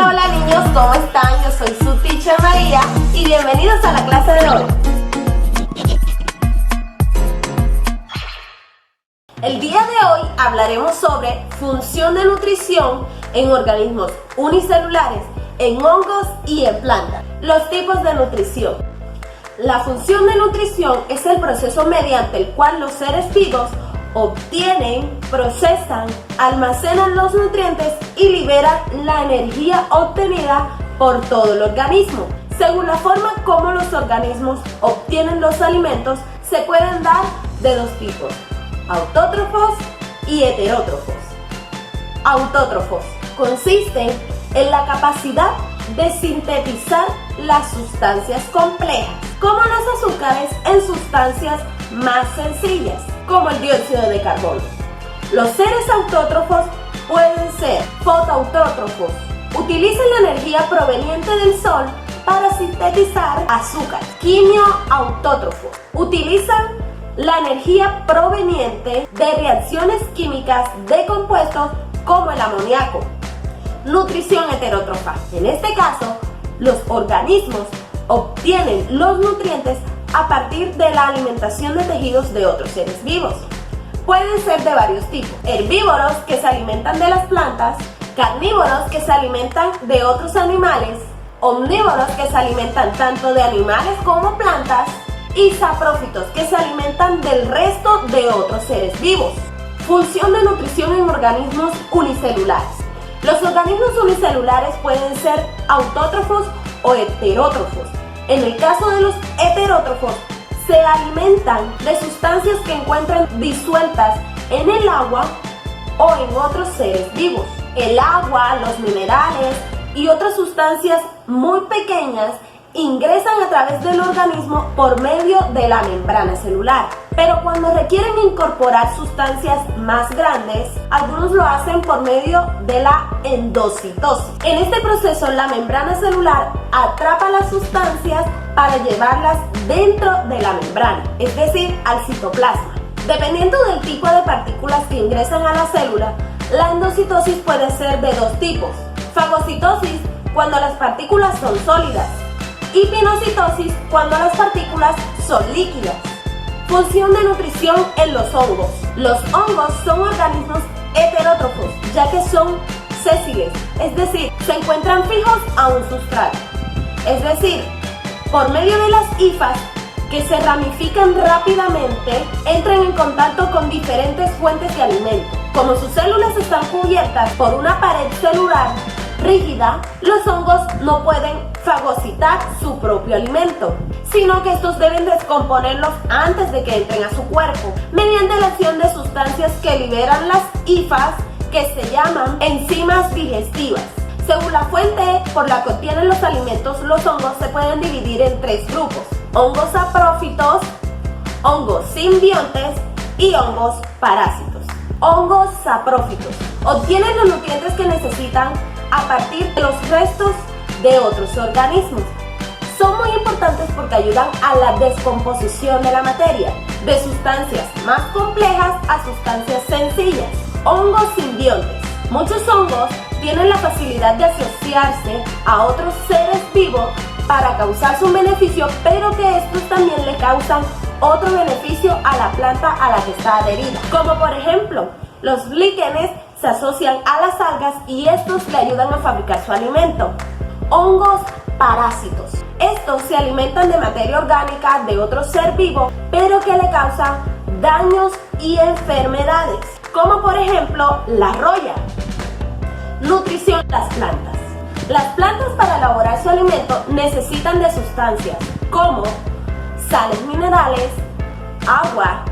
Hola niños, ¿cómo están? Yo soy su teacher María y bienvenidos a la clase de hoy. El día de hoy hablaremos sobre función de nutrición en organismos unicelulares, en hongos y en plantas. Los tipos de nutrición. La función de nutrición es el proceso mediante el cual los seres vivos obtienen, procesan, almacenan los nutrientes y liberan la energía obtenida por todo el organismo. Según la forma como los organismos obtienen los alimentos, se pueden dar de dos tipos: autótrofos y heterótrofos. Autótrofos consisten en la capacidad de sintetizar las sustancias complejas, como los azúcares, en sustancias más sencillas, como el dióxido de carbono. Los seres autótrofos pueden ser fotoautótrofos. Utilizan la energía proveniente del sol para sintetizar azúcar. Quimioautótrofos. Utilizan la energía proveniente de reacciones químicas de compuestos como el amoníaco. Nutrición heterótrofa. En este caso, los organismos obtienen los nutrientes a partir de la alimentación de tejidos de otros seres vivos. Pueden ser de varios tipos: herbívoros, que se alimentan de las plantas; carnívoros, que se alimentan de otros animales; omnívoros, que se alimentan tanto de animales como plantas; y saprófitos, que se alimentan del resto de otros seres vivos. Función de nutrición en organismos unicelulares. Los organismos unicelulares pueden ser autótrofos o heterótrofos. En el caso de los heterótrofos, se alimentan de sustancias que encuentran disueltas en el agua o en otros seres vivos. El agua, los minerales y otras sustancias muy pequeñas ingresan a través del organismo por medio de la membrana celular. Pero cuando requieren incorporar sustancias más grandes, algunos lo hacen por medio de la endocitosis. En este proceso, la membrana celular atrapa las sustancias para llevarlas dentro de la membrana, es decir, al citoplasma. Dependiendo del tipo de partículas que ingresan a la célula, la endocitosis puede ser de dos tipos: fagocitosis, cuando las partículas son sólidas, y pinocitosis, cuando las partículas son líquidas. Función de nutrición en los hongos. Los hongos son organismos heterótrofos, ya que son sésiles, es decir, se encuentran fijos a un sustrato. Es decir, por medio de las hifas, que se ramifican rápidamente, entran en contacto con diferentes fuentes de alimento. Como sus células están cubiertas por una pared celular rígida, los hongos no pueden fagocitar su propio alimento, sino que estos deben descomponerlos antes de que entren a su cuerpo, mediante la acción de sustancias que liberan las hifas, que se llaman enzimas digestivas. Según la fuente por la que obtienen los alimentos, los hongos se pueden dividir en tres grupos: hongos saprófitos, hongos simbiontes y hongos parásitos. Hongos saprófitos obtienen los nutrientes que necesitan a partir de los restos de otros organismos. Son muy importantes porque ayudan a la descomposición de la materia, de sustancias más complejas a sustancias sencillas. Hongos simbiontes. Muchos hongos tienen la facilidad de asociarse a otros seres vivos para causarse un beneficio, pero que estos también le causan otro beneficio a la planta a la que está adherida. Como por ejemplo, los líquenes se asocian a las algas y estos le ayudan a fabricar su alimento. Hongos parásitos. Estos se alimentan de materia orgánica de otro ser vivo, pero que le causan daños y enfermedades, como por ejemplo la roya. Nutrición de las plantas. Las plantas, para elaborar su alimento, necesitan de sustancias como sales minerales, agua,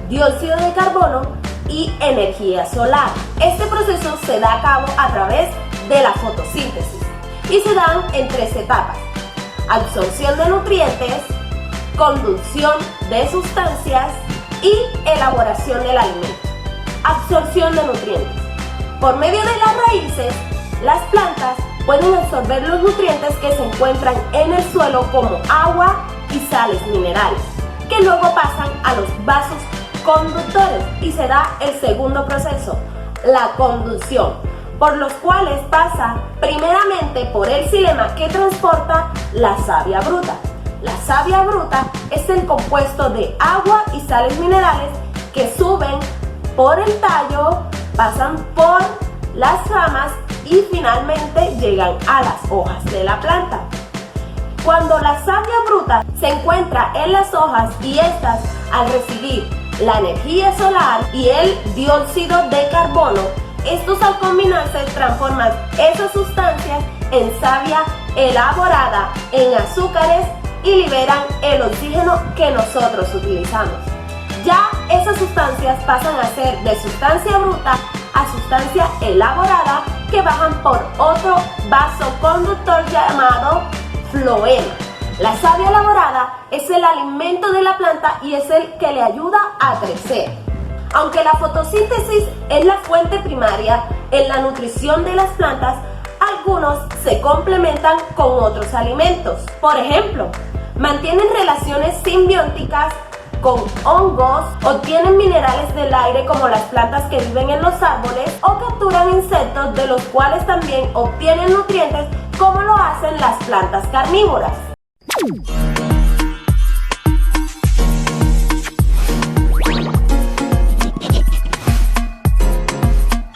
dióxido de carbono y energía solar. Este proceso se da a cabo a través de la fotosíntesis y se dan en tres etapas: absorción de nutrientes, conducción de sustancias y elaboración del alimento. Absorción de nutrientes. Por medio de las raíces, las plantas pueden absorber los nutrientes que se encuentran en el suelo, como agua y sales minerales, que luego pasan a los vasos conductores y se da el segundo proceso, la conducción. por los cuales pasa primeramente por el xilema que transporta la savia bruta. La savia bruta es el compuesto de agua y sales minerales que suben por el tallo, pasan por las ramas y finalmente llegan a las hojas de la planta. Cuando la savia bruta se encuentra en las hojas y estas, al recibir la energía solar y el dióxido de carbono, estos al combinarse transforman esas sustancias en savia elaborada, en azúcares y liberan el oxígeno que nosotros utilizamos. Ya esas sustancias pasan a ser de sustancia bruta a sustancia elaborada que bajan por otro vasoconductor llamado floema. La savia elaborada es el alimento de la planta y es el que le ayuda a crecer. Aunque la fotosíntesis es la fuente primaria en la nutrición de las plantas, algunos se complementan con otros alimentos. Por ejemplo, mantienen relaciones simbióticas con hongos, obtienen minerales del aire como las plantas que viven en los árboles o capturan insectos de los cuales también obtienen nutrientes como lo hacen las plantas carnívoras.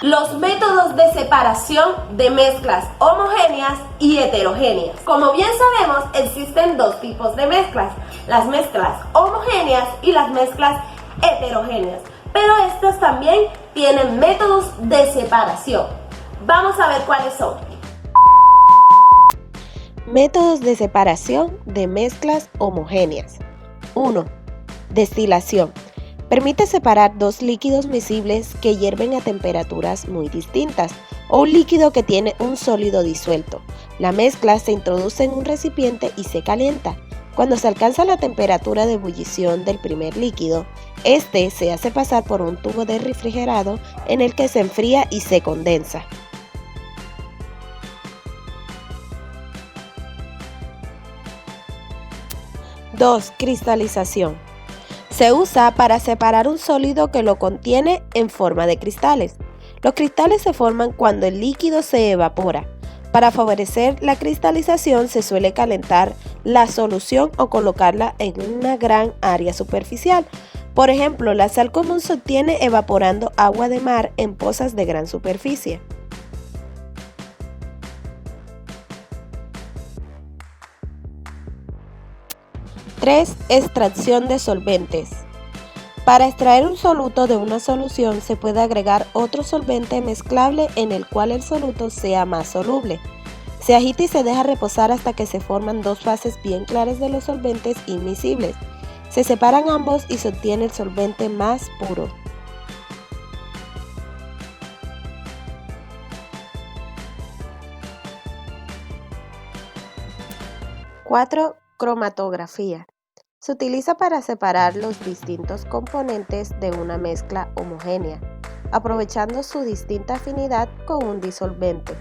Los métodos de separación de mezclas homogéneas y heterogéneas. Como bien sabemos, existen dos tipos de mezclas, las mezclas homogéneas y las mezclas heterogéneas, pero estas también tienen métodos de separación. Vamos a ver cuáles son. Métodos de separación de mezclas homogéneas. 1. Destilación. Permite separar dos líquidos miscibles que hierven a temperaturas muy distintas o un líquido que tiene un sólido disuelto. La mezcla se introduce en un recipiente y se calienta. Cuando se alcanza la temperatura de ebullición del primer líquido, este se hace pasar por un tubo de refrigerado en el que se enfría y se condensa. 2. Cristalización. Se usa para separar un sólido que lo contiene en forma de cristales. Los cristales se forman cuando el líquido se evapora. Para favorecer la cristalización se suele calentar la solución o colocarla en una gran área superficial. Por ejemplo, la sal común se obtiene evaporando agua de mar en pozas de gran superficie. 3. Extracción de solventes. Para extraer un soluto de una solución se puede agregar otro solvente mezclable en el cual el soluto sea más soluble. Se agita y se deja reposar hasta que se forman dos fases bien claras de los solventes inmiscibles. Se separan ambos y se obtiene el solvente más puro. 4. Cromatografía. Se utiliza para separar los distintos componentes de una mezcla homogénea, aprovechando su distinta afinidad con un disolvente.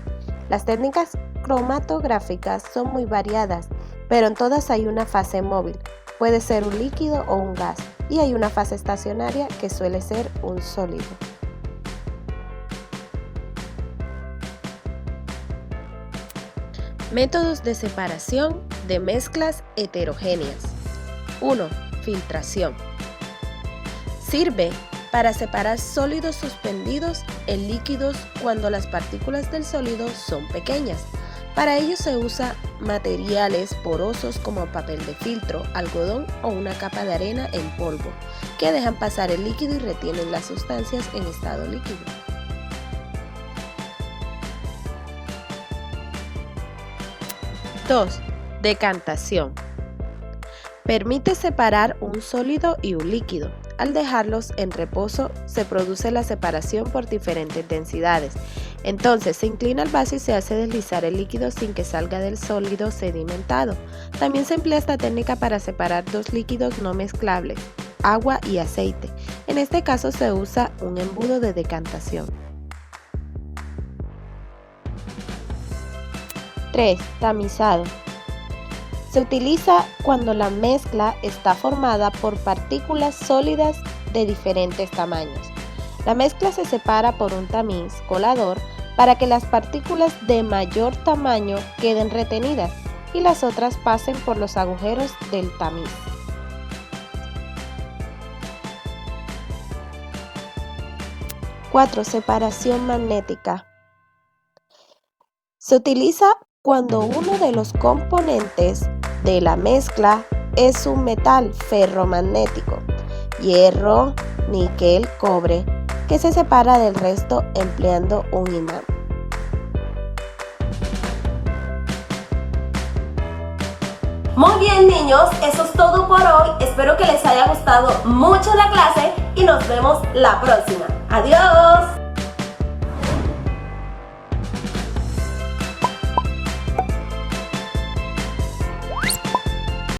Las técnicas cromatográficas son muy variadas, pero en todas hay una fase móvil, puede ser un líquido o un gas, y hay una fase estacionaria que suele ser un sólido. Métodos de separación de mezclas heterogéneas. 1. Filtración. Sirve para separar sólidos suspendidos en líquidos cuando las partículas del sólido son pequeñas. Para ello se usa materiales porosos como papel de filtro, algodón o una capa de arena en polvo, que dejan pasar el líquido y retienen las sustancias en estado líquido. 2. Decantación. Permite separar un sólido y un líquido. Al dejarlos en reposo, se produce la separación por diferentes densidades. Entonces se inclina el vaso y se hace deslizar el líquido sin que salga del sólido sedimentado. También se emplea esta técnica para separar dos líquidos no mezclables, agua y aceite. En este caso se usa un embudo de decantación. 3. Tamizado. Se utiliza cuando la mezcla está formada por partículas sólidas de diferentes tamaños. La mezcla se separa por un tamiz colador para que las partículas de mayor tamaño queden retenidas y las otras pasen por los agujeros del tamiz. ¡4! Separación magnética. Se utiliza cuando uno de los componentes de la mezcla es un metal ferromagnético, hierro, níquel, cobre, que se separa del resto empleando un imán. Muy bien, niños, eso es todo por hoy. Espero que les haya gustado mucho la clase y nos vemos la próxima. ¡Adiós!